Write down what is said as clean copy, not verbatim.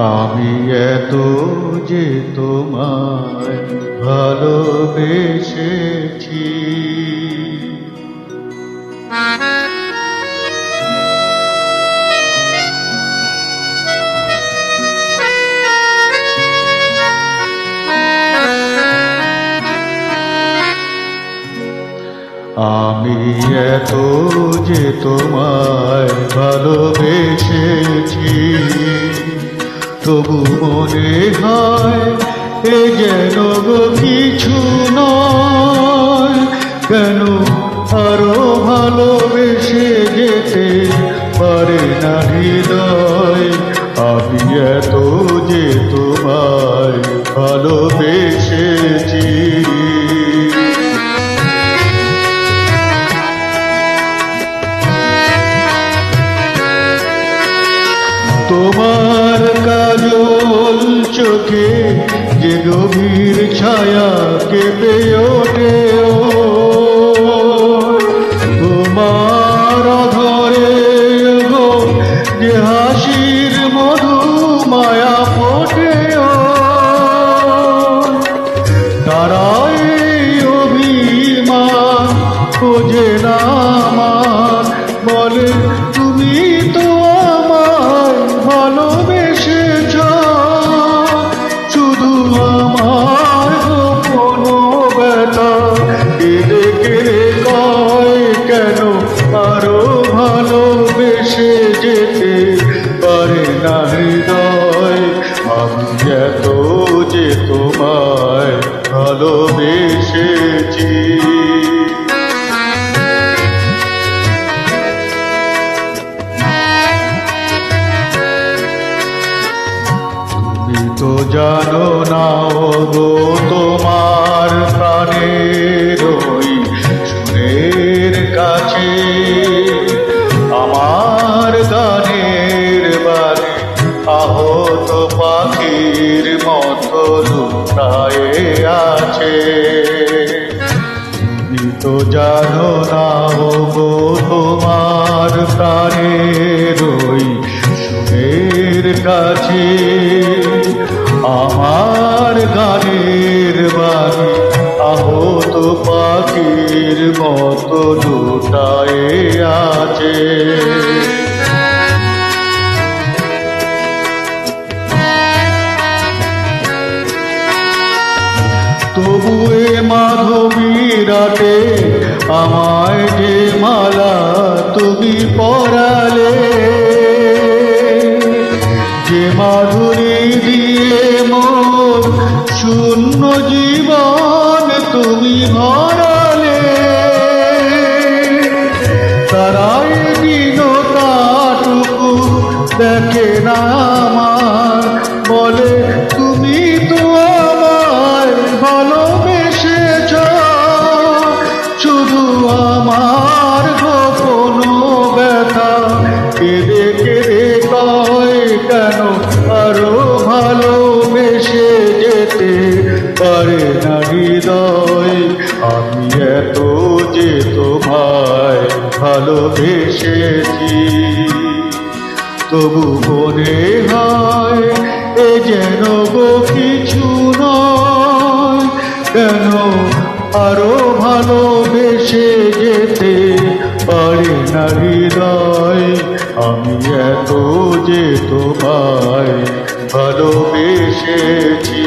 আমি এত যে তোমায় ভালোবেসেছি, আমি এত যে তোমায় ভালোবেসেছি, তবু মনে হয় এ যেন গো কিছু নয়। কেন আরো ভালোবেসে যেতে পারে না হৃদয়? আমি এত যে তোমায় ভালোবেসেছি। তোমার কাজল চোখে যে গভীর ছায়া কেঁপে ওঠে, তোমার ধরে গো যে হাসির মধু মায়া ফোটে, তারাই অভিমান খোঁজে না আমার, বলে তুমি তো আমায় ভালোবেসেছ। শুধু আমার গোপন ব্যথা কেঁদে কেঁদে কয়, কেন আরো ভালোবেসে যেতে পারে না হৃদয়? আমি এত যে তোমায় ভালোবেসেছি। তো জানো না গো তোমার প্রাণের ওই সুরের কাছে আমার গানের বাণী আহত পাখির মতো লুকায়ে আছে। তুমি তো জানো না গো তোমার প্রাণের ওই সুরের কাছে আমার গানের বাণী আহত পাখির মতো লুটায়ে আছে। তবু এ মাধবীরাটে আমায় যে মালা তুমি পরালে, যে মাধুরী দিয়ে মোর শূন্য জীবন তুমি ভরালে, তারাই দীনতাটুকু দেখে না আমার, বলে তুমি তো আমায় ভালোবেসেছ। শুধু আমার গোপন ব্যথা কেঁদে কেঁদে কয়, কেন আরো ভালোবেসে যেতে পারে না হৃদয়? আমি এত যে তোমায় ভালোবেসেছি, তবু মনে হয় এ যেন গো কিছু নয়। কেন আরো ভালোবেসে যেতে পারে না হৃদয়? আমি এত যে তোমায় ভালোবেসেছি।